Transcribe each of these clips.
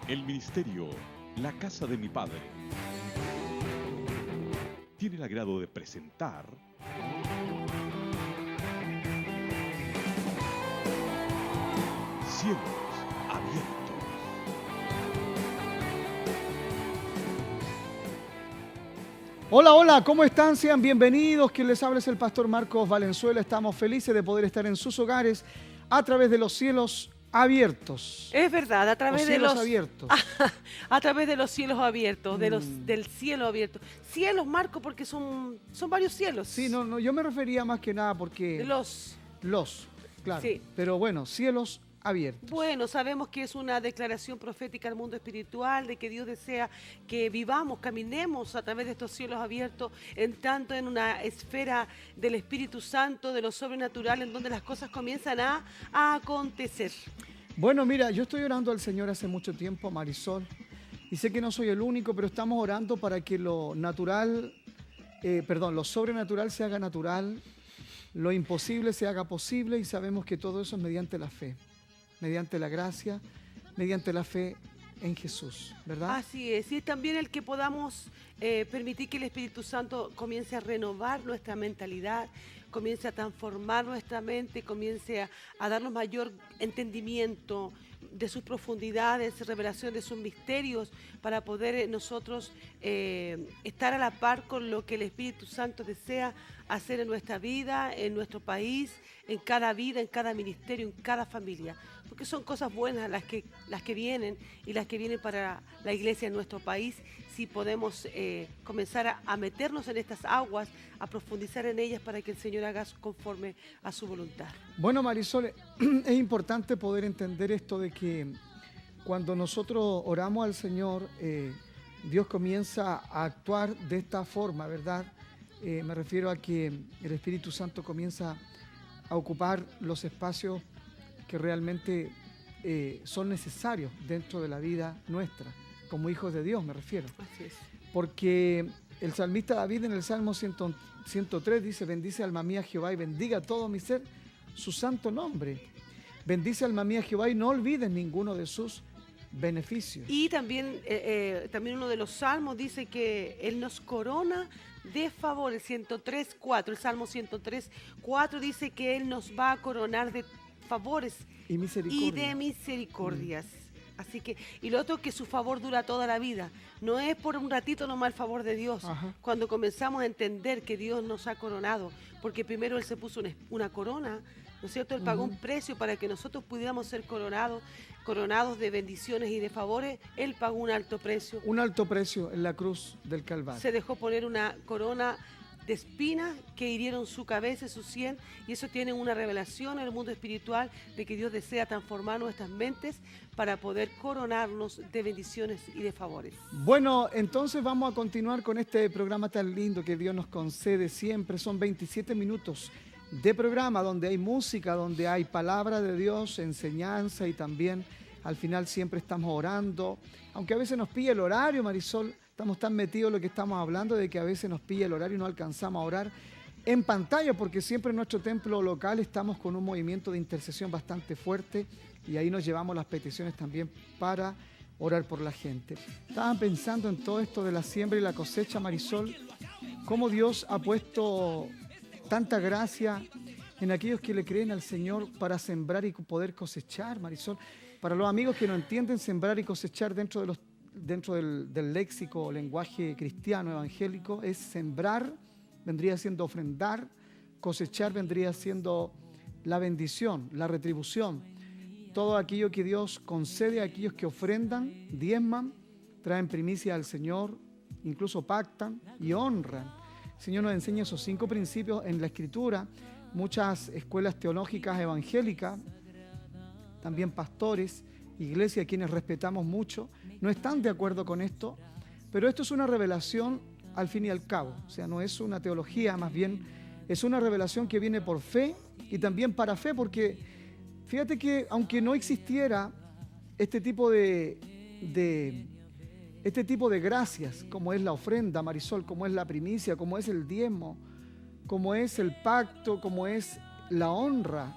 El ministerio La Casa de mi Padre tiene el agrado de presentar Cielos Abiertos. Hola, hola, ¿cómo están? Sean bienvenidos. Quien les habla es el pastor Marcos Valenzuela. Estamos felices de poder estar en sus hogares a través de los cielos abiertos. Es verdad, a través de cielos los abiertos. a través de los cielos abiertos, del cielo abierto. Cielos, Marco, porque son varios cielos. Sí, no, yo me refería más que nada porque... De los. Claro. Sí. Pero bueno, cielos abiertos. Bueno, sabemos que es una declaración profética al mundo espiritual, de que Dios desea que vivamos, caminemos a través de estos cielos abiertos, entrando en una esfera del Espíritu Santo, de lo sobrenatural, en donde las cosas comienzan a acontecer. Bueno, mira, yo estoy orando al Señor hace mucho tiempo, Marisol, y sé que no soy el único, pero estamos orando para que lo sobrenatural se haga natural, lo imposible se haga posible, y sabemos que todo eso es mediante la fe, mediante la gracia, mediante la fe en Jesús, ¿verdad? Así es, y es también el que podamos permitir que el Espíritu Santo comience a renovar nuestra mentalidad, comience a transformar nuestra mente, comience a darnos mayor entendimiento de sus profundidades, revelación de sus misterios, para poder nosotros estar a la par con lo que el Espíritu Santo desea hacer en nuestra vida, en nuestro país, en cada vida, en cada ministerio, en cada familia. Porque son cosas buenas las que vienen y las que vienen para la iglesia en nuestro país, si podemos comenzar a meternos en estas aguas, a profundizar en ellas para que el Señor haga conforme a su voluntad. Bueno, Marisol, es importante poder entender esto de que cuando nosotros oramos al Señor, Dios comienza a actuar de esta forma, ¿verdad? Me refiero a que el Espíritu Santo comienza a ocupar los espacios que realmente son necesarios dentro de la vida nuestra, como hijos de Dios me refiero. Así es. Porque el salmista David en el Salmo 103 dice: bendice alma mía Jehová y bendiga todo mi ser su santo nombre. Bendice alma mía Jehová y no olvides ninguno de sus beneficios. Y también uno de los salmos dice que Él nos corona de favor, el 103.4, el Salmo 103.4 dice que Él nos va a coronar de favores Y y de misericordias. Así que, y lo otro, que su favor dura toda la vida. No es por un ratito nomás el favor de Dios. Ajá. Cuando comenzamos a entender que Dios nos ha coronado, porque primero Él se puso una corona, ¿no es cierto? Él pagó un precio para que nosotros pudiéramos ser coronados de bendiciones y de favores. Él pagó un alto precio. Un alto precio en la cruz del Calvario. Se dejó poner una corona de espinas que hirieron su cabeza y su sien, y eso tiene una revelación en el mundo espiritual de que Dios desea transformar nuestras mentes para poder coronarnos de bendiciones y de favores. Bueno, entonces vamos a continuar con este programa tan lindo que Dios nos concede siempre. Son 27 minutos de programa donde hay música, donde hay palabra de Dios, enseñanza, y también al final siempre estamos orando. Aunque a veces nos pilla el horario, Marisol, estamos tan metidos en lo que estamos hablando de que a veces nos pilla el horario y no alcanzamos a orar en pantalla, porque siempre en nuestro templo local estamos con un movimiento de intercesión bastante fuerte, y ahí nos llevamos las peticiones también para orar por la gente. Estaban pensando en todo esto de la siembra y la cosecha, Marisol, cómo Dios ha puesto tanta gracia en aquellos que le creen al Señor para sembrar y poder cosechar, Marisol. Para los amigos que no entienden, sembrar y cosechar dentro del léxico o lenguaje cristiano evangélico es sembrar, vendría siendo ofrendar; cosechar vendría siendo la bendición, la retribución. Todo aquello que Dios concede a aquellos que ofrendan, diezman, traen primicia al Señor, incluso pactan y honran. El Señor nos enseña esos 5 principios en la Escritura. Muchas escuelas teológicas evangélicas, también pastores, iglesias, quienes respetamos mucho, no están de acuerdo con esto, pero esto es una revelación al fin y al cabo. O sea, no es una teología, más bien es una revelación que viene por fe y también para fe, porque fíjate que aunque no existiera este tipo de gracias, como es la ofrenda, Marisol, como es la primicia, como es el diezmo, como es el pacto, como es la honra,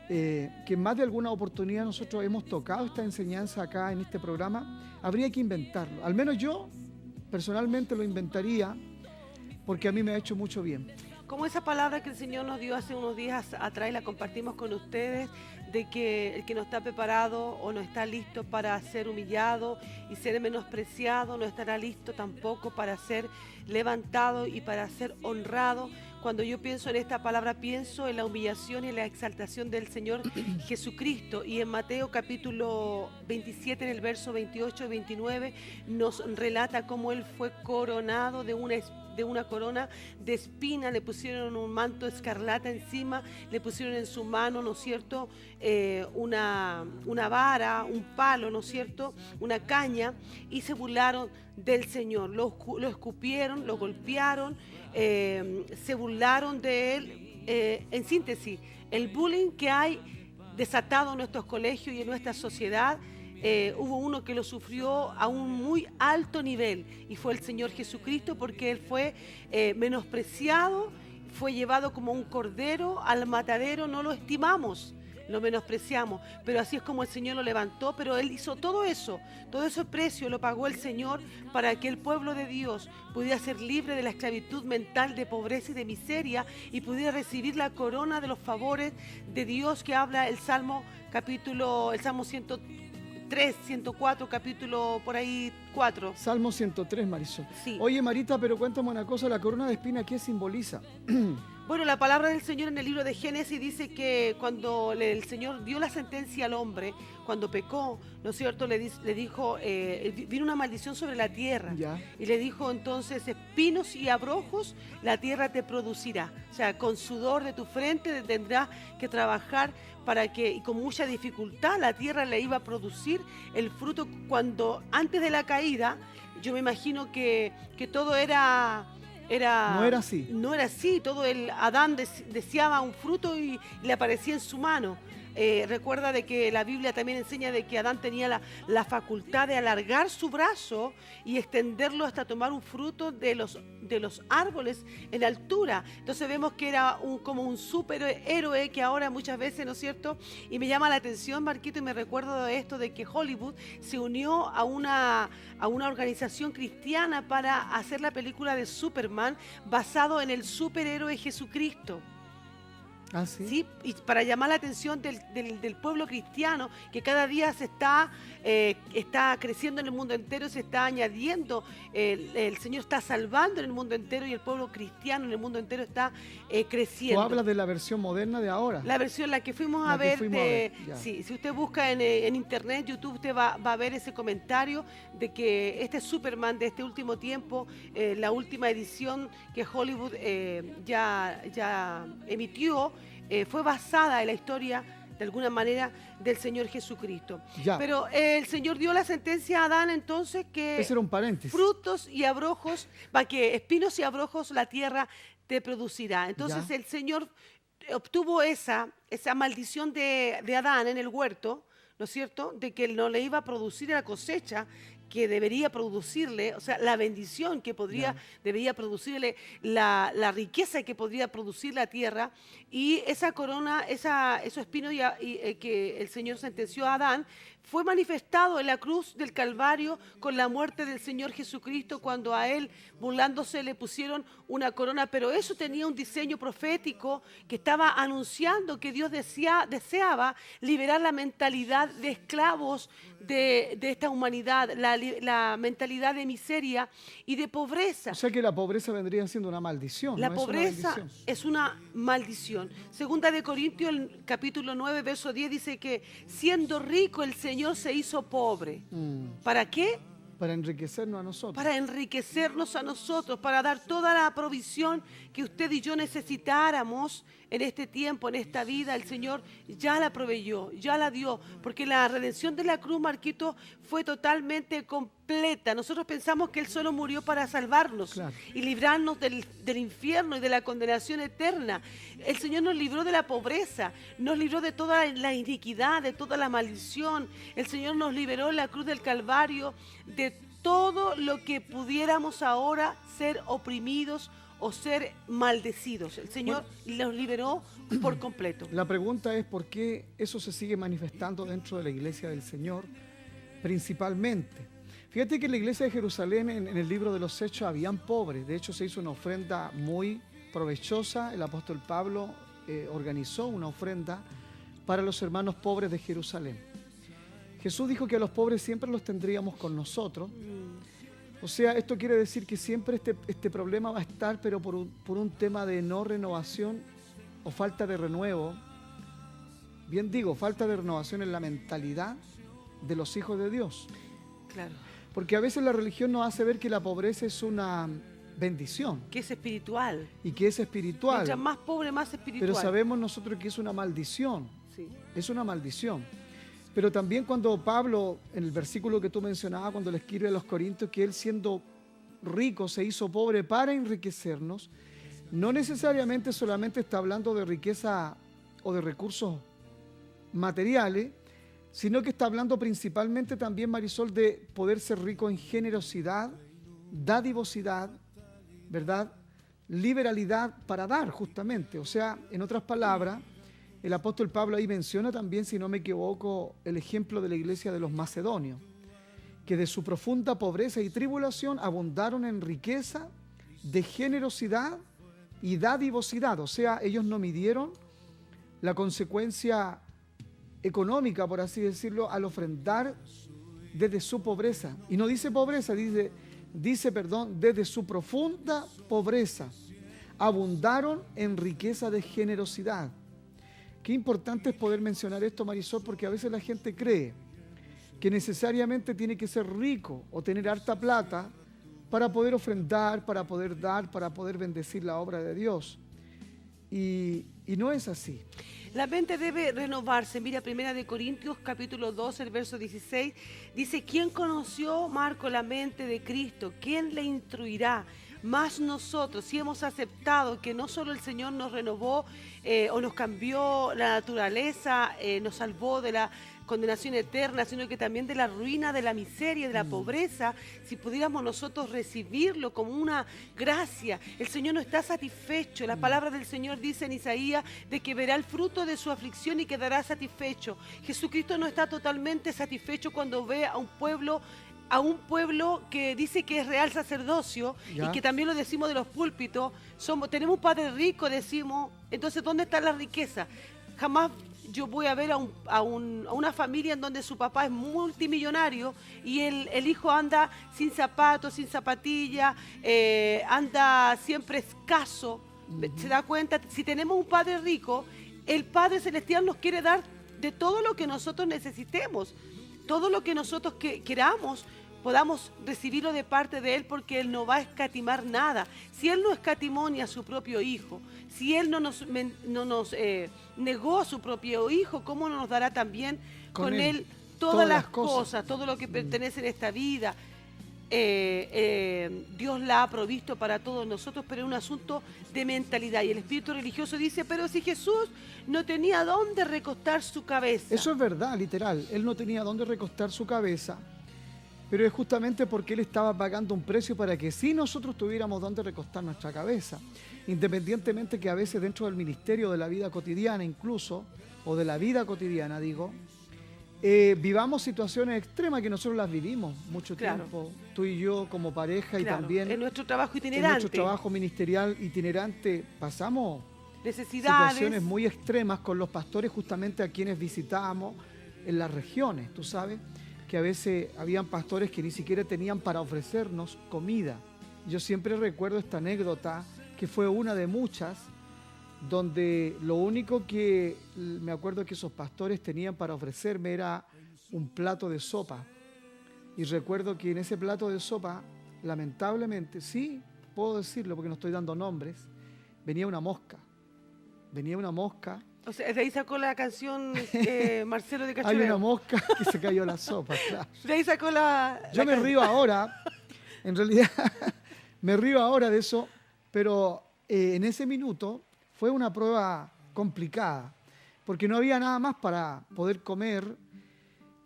que en más de alguna oportunidad nosotros hemos tocado esta enseñanza acá en este programa, habría que inventarlo. Al menos yo personalmente lo inventaría porque a mí me ha hecho mucho bien. Como esa palabra que el Señor nos dio hace unos días atrás y la compartimos con ustedes, de que el que no está preparado o no está listo para ser humillado y ser menospreciado, no estará listo tampoco para ser levantado y para ser honrado. Cuando yo pienso en esta palabra, pienso en la humillación y en la exaltación del Señor Jesucristo. Y en Mateo capítulo 27, en el verso 28 y 29, nos relata cómo Él fue coronado de una corona de espina, le pusieron un manto escarlata encima, le pusieron en su mano, ¿no es cierto?, una vara, un palo, ¿no es cierto?, una caña, y se burlaron del Señor, lo escupieron, lo golpearon, se burlaron de Él. En síntesis, el bullying que hay desatado en nuestros colegios y en nuestra sociedad, hubo uno que lo sufrió a un muy alto nivel y fue el Señor Jesucristo, porque Él fue menospreciado, fue llevado como un cordero al matadero. No lo estimamos, lo menospreciamos, pero así es como el Señor lo levantó. Pero Él hizo todo ese precio lo pagó el Señor para que el pueblo de Dios pudiera ser libre de la esclavitud mental, de pobreza y de miseria, y pudiera recibir la corona de los favores de Dios que habla el Salmo 103, 104, capítulo por ahí 4. Salmo 103, Marisol. Sí. Oye, Marita, pero cuéntame una cosa, la corona de espina, ¿qué simboliza? Bueno, la palabra del Señor en el libro de Génesis dice que cuando el Señor dio la sentencia al hombre, cuando pecó, ¿no es cierto?, le dijo, vino una maldición sobre la tierra. Ya. Y le dijo entonces, espinos y abrojos la tierra te producirá. O sea, con sudor de tu frente tendrás que trabajar para que, y con mucha dificultad, la tierra le iba a producir el fruto. Cuando antes de la caída, yo me imagino que todo no era así. No era así. Adán deseaba un fruto y le aparecía en su mano. Recuerda de que la Biblia también enseña de que Adán tenía la facultad de alargar su brazo y extenderlo hasta tomar un fruto de los árboles en altura. Entonces vemos que era como un superhéroe que ahora muchas veces, ¿no es cierto? Y me llama la atención, Marquito, y me recuerdo de esto, de que Hollywood se unió a una organización cristiana para hacer la película de Superman basado en el superhéroe Jesucristo. ¿Ah, sí? Sí, y para llamar la atención del pueblo cristiano, que cada día se está creciendo en el mundo entero, se está añadiendo, el Señor está salvando en el mundo entero, y el pueblo cristiano en el mundo entero está creciendo. Tú hablas de la versión moderna de ahora. La versión, la que fuimos a ver, sí, si usted busca en internet, YouTube, usted va a ver ese comentario de que este Superman de este último tiempo, la última edición que Hollywood ya emitió, fue basada en la historia, de alguna manera, del Señor Jesucristo. Ya. Pero el Señor dio la sentencia a Adán entonces que Ese era un paréntesis. frutos y abrojos, que espinos y abrojos la tierra te producirá. Entonces Ya. el Señor obtuvo esa maldición de Adán en el huerto, ¿no es cierto?, de que él no le iba a producir la cosecha que debería producirle, o sea, la bendición que debería producirle, la riqueza que podría producir la tierra, y esa corona, esos espinos que el Señor sentenció a Adán, fue manifestado en la cruz del Calvario con la muerte del Señor Jesucristo, cuando a él, burlándose, le pusieron una corona. Pero eso tenía un diseño profético que estaba anunciando que Dios deseaba liberar la mentalidad de esclavos de esta humanidad, la mentalidad de miseria y de pobreza. O sea que la pobreza vendría siendo una maldición. La ¿no? pobreza es una es una maldición. Segunda de Corintios, el capítulo 9, verso 10, dice que siendo rico el Señor se hizo pobre. ¿Para qué? Para enriquecernos a nosotros. Para enriquecernos a nosotros, para dar toda la provisión que usted y yo necesitáramos en este tiempo, en esta vida. El Señor ya la proveyó, ya la dio, porque la redención de la cruz, Marquito, fue totalmente completa. Nosotros pensamos que Él solo murió para salvarnos, claro, y librarnos del infierno y de la condenación eterna. El Señor nos libró de la pobreza, nos libró de toda la iniquidad, de toda la maldición. El Señor nos liberó en la cruz del Calvario de todo lo que pudiéramos ahora ser oprimidos o ser maldecidos. El Señor los liberó por completo. La pregunta es por qué eso se sigue manifestando dentro de la iglesia del Señor, principalmente. Fíjate que en la iglesia de Jerusalén, en el libro de los Hechos, habían pobres. De hecho, se hizo una ofrenda muy provechosa. El apóstol Pablo organizó una ofrenda para los hermanos pobres de Jerusalén. Jesús dijo que a los pobres siempre los tendríamos con nosotros. O sea, esto quiere decir que siempre este problema va a estar, pero por un tema de no renovación o falta de renuevo. Bien digo, falta de renovación en la mentalidad de los hijos de Dios. Claro. Porque a veces la religión nos hace ver que la pobreza es una bendición. Que es espiritual. Y que es espiritual. Mientras más pobre, más espiritual. Pero sabemos nosotros que es una maldición. Sí. Es una maldición. Pero también cuando Pablo, en el versículo que tú mencionabas, cuando le escribe a los Corintios, que él siendo rico se hizo pobre para enriquecernos, no necesariamente solamente está hablando de riqueza o de recursos materiales, sino que está hablando principalmente también, Marisol, de poder ser rico en generosidad, dadivosidad, ¿verdad? Liberalidad para dar, justamente. O sea, en otras palabras, el apóstol Pablo ahí menciona también, si no me equivoco, el ejemplo de la iglesia de los macedonios, que de su profunda pobreza y tribulación abundaron en riqueza, de generosidad y dadivosidad. O sea, ellos no midieron la consecuencia económica, por así decirlo, al ofrendar desde su pobreza. Y no dice pobreza, dice desde su profunda pobreza. Abundaron en riqueza de generosidad. Qué importante es poder mencionar esto, Marisol, porque a veces la gente cree que necesariamente tiene que ser rico o tener harta plata para poder ofrendar, para poder dar, para poder bendecir la obra de Dios. Y no es así. La mente debe renovarse. Mira, 1 Corintios capítulo 12, el verso 16, dice, ¿quién conoció, Marco, la mente de Cristo? ¿Quién le instruirá? Más nosotros, si hemos aceptado que no solo el Señor nos renovó o nos cambió la naturaleza, nos salvó de la condenación eterna, sino que también de la ruina, de la miseria, de la pobreza, si pudiéramos nosotros recibirlo como una gracia. El Señor no está satisfecho. La palabra del Señor dice en Isaías de que verá el fruto de su aflicción y quedará satisfecho. Jesucristo no está totalmente satisfecho cuando ve a un pueblo que dice que es real sacerdocio, ¿ya? Y que también lo decimos de los púlpitos, tenemos un Padre rico, decimos, entonces ¿dónde está la riqueza? Jamás yo voy a ver a una familia en donde su papá es multimillonario y el hijo anda sin zapatos, sin zapatillas, anda siempre escaso. ¿Se da cuenta? Si tenemos un Padre rico, el Padre Celestial nos quiere dar de todo lo que nosotros necesitemos. Todo lo que nosotros queramos, podamos recibirlo de parte de Él, porque Él no va a escatimar nada. Si Él no escatimó ni a su propio Hijo, si Él no nos negó a su propio Hijo, ¿cómo no nos dará también con Él todas las cosas, todo lo que pertenece en esta vida? Dios la ha provisto para todos nosotros, pero es un asunto de mentalidad. Y el espíritu religioso dice, pero si Jesús no tenía dónde recostar su cabeza. Eso es verdad, literal. Él no tenía dónde recostar su cabeza, pero es justamente porque Él estaba pagando un precio para que sí nosotros tuviéramos dónde recostar nuestra cabeza. Independientemente que a veces dentro del ministerio, de la vida cotidiana incluso, o de la vida cotidiana, digo, vivamos situaciones extremas que nosotros las vivimos mucho tiempo, tú y yo como pareja, y también en nuestro trabajo itinerante, en nuestro trabajo ministerial itinerante pasamos necesidades, situaciones muy extremas con los pastores justamente a quienes visitábamos en las regiones. Tú sabes que a veces habían pastores que ni siquiera tenían para ofrecernos comida. Yo siempre recuerdo esta anécdota, que fue una de muchas, donde lo único que me acuerdo que esos pastores tenían para ofrecerme era un plato de sopa. Y recuerdo que en ese plato de sopa, lamentablemente, sí, puedo decirlo porque no estoy dando nombres, venía una mosca. Venía una mosca. O sea, de ahí sacó la canción Marcelo de Cachureo. Hay una mosca que se cayó la sopa, claro. De ahí sacó Yo me río ahora, en realidad, me río ahora de eso, pero en ese minuto fue una prueba complicada, porque no había nada más para poder comer.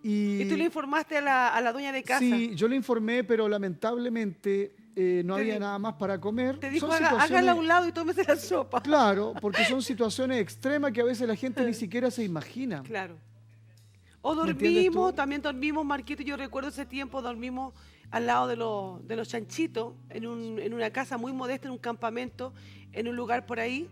¿Y tú le informaste a la dueña de casa? Sí, yo le informé, pero lamentablemente no Te había di- nada más para comer. Te dijo, Son hágala a situaciones, un lado y tómese la sopa. claro, porque son situaciones extremas que a veces la gente ni siquiera se imagina. Claro. O ¿Me entiendes dormimos, tú? también dormimos, Marquito, yo recuerdo ese tiempo, dormimos al lado de los chanchitos, en una casa muy modesta, en un campamento, en un lugar por ahí,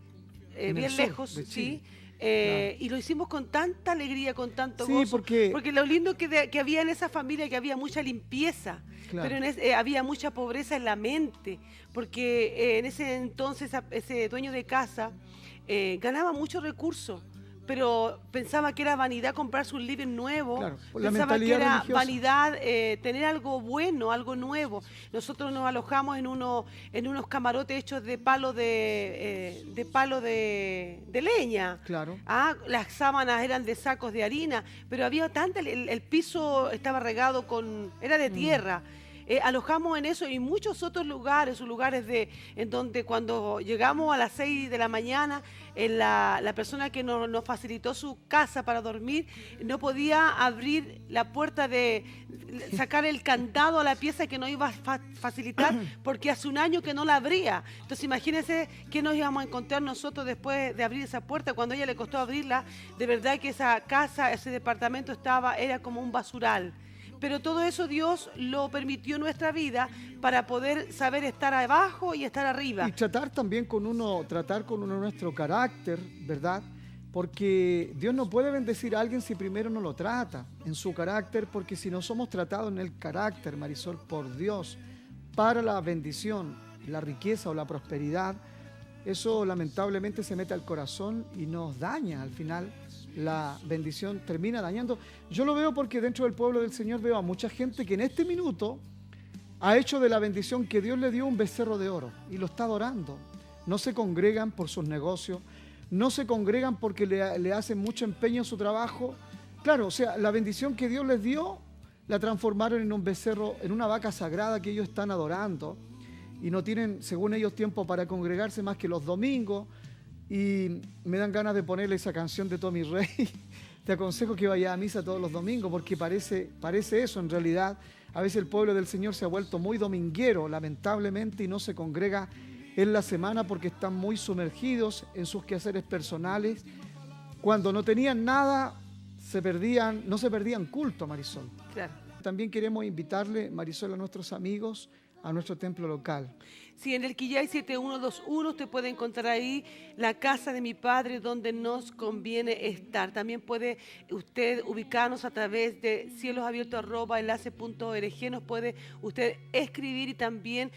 En el bien sur lejos, de sí. Chile. Claro. Y lo hicimos con tanta alegría, con tanto Sí, gozo, porque- porque lo lindo que había en esa familia, que había mucha limpieza, Claro. pero había mucha pobreza en la mente, porque en ese entonces ese dueño de casa ganaba muchos recursos, pero pensaba que era vanidad comprarse un living nuevo, Claro, por la pensaba que mentalidad era religiosa. vanidad tener algo bueno, algo nuevo. Nosotros nos alojamos en unos camarotes hechos de palo de leña. Claro. Las sábanas eran de sacos de harina, pero había tanta, el piso estaba regado era de tierra. Alojamos en eso y muchos otros lugares, en donde cuando llegamos a las 6 de la mañana, la persona que nos facilitó su casa para dormir no podía abrir la puerta sacar el candado a la pieza que nos iba a facilitar porque hace un año que no la abría. Entonces imagínense qué nos íbamos a encontrar nosotros después de abrir esa puerta. Cuando a ella le costó abrirla, de verdad que esa casa, ese departamento era como un basural. Pero todo eso Dios lo permitió en nuestra vida para poder saber estar abajo y estar arriba. Y tratar con uno nuestro carácter, ¿verdad? Porque Dios no puede bendecir a alguien si primero no lo trata en su carácter, porque si no somos tratados en el carácter, Marisol, por Dios, para la bendición, la riqueza o la prosperidad, eso lamentablemente se mete al corazón y nos daña al final. La bendición termina dañando. Yo lo veo porque dentro del pueblo del Señor veo a mucha gente que en este minuto ha hecho de la bendición que Dios le dio un becerro de oro y lo está adorando. No se congregan por sus negocios, no se congregan porque le hacen mucho empeño en su trabajo. Claro, o sea, la bendición que Dios les dio la transformaron en un becerro, en una vaca sagrada que ellos están adorando y no tienen, según ellos, tiempo para congregarse más que los domingos. Y me dan ganas de ponerle esa canción de Tommy Rey. Te aconsejo que vayas a misa todos los domingos porque parece eso en realidad. A veces el pueblo del Señor se ha vuelto muy dominguero, lamentablemente, y no se congrega en la semana porque están muy sumergidos en sus quehaceres personales. Cuando no tenían nada, no se perdían culto, Marisol. Claro. También queremos invitarle, Marisol, a nuestros amigos a nuestro templo local. Sí, en el Quillay 7121 usted puede encontrar ahí la casa de mi padre donde nos conviene estar. También puede usted ubicarnos a través de cielosabiertos@enlace.org. Nos puede usted escribir y también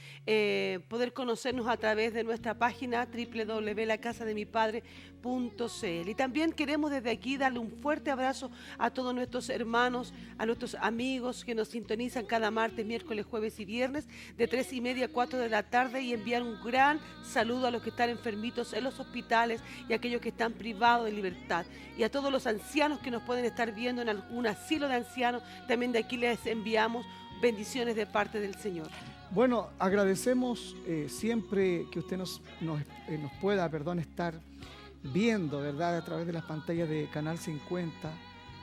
poder conocernos a través de nuestra página www.lacasademipadre.cl. Y también queremos desde aquí darle un fuerte abrazo a todos nuestros hermanos, a nuestros amigos que nos sintonizan cada martes, miércoles, jueves y viernes de 3:30 a 4 de la tarde, y enviar un gran saludo a los que están enfermitos en los hospitales y a aquellos que están privados de libertad. Y a todos los ancianos que nos pueden estar viendo en algún asilo de ancianos, también de aquí les enviamos bendiciones de parte del Señor. Bueno, agradecemos siempre que usted nos pueda, estar viendo, ¿verdad?, a través de las pantallas de Canal 50,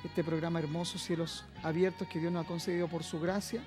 este programa hermoso, Cielos Abiertos, que Dios nos ha concedido por su gracia.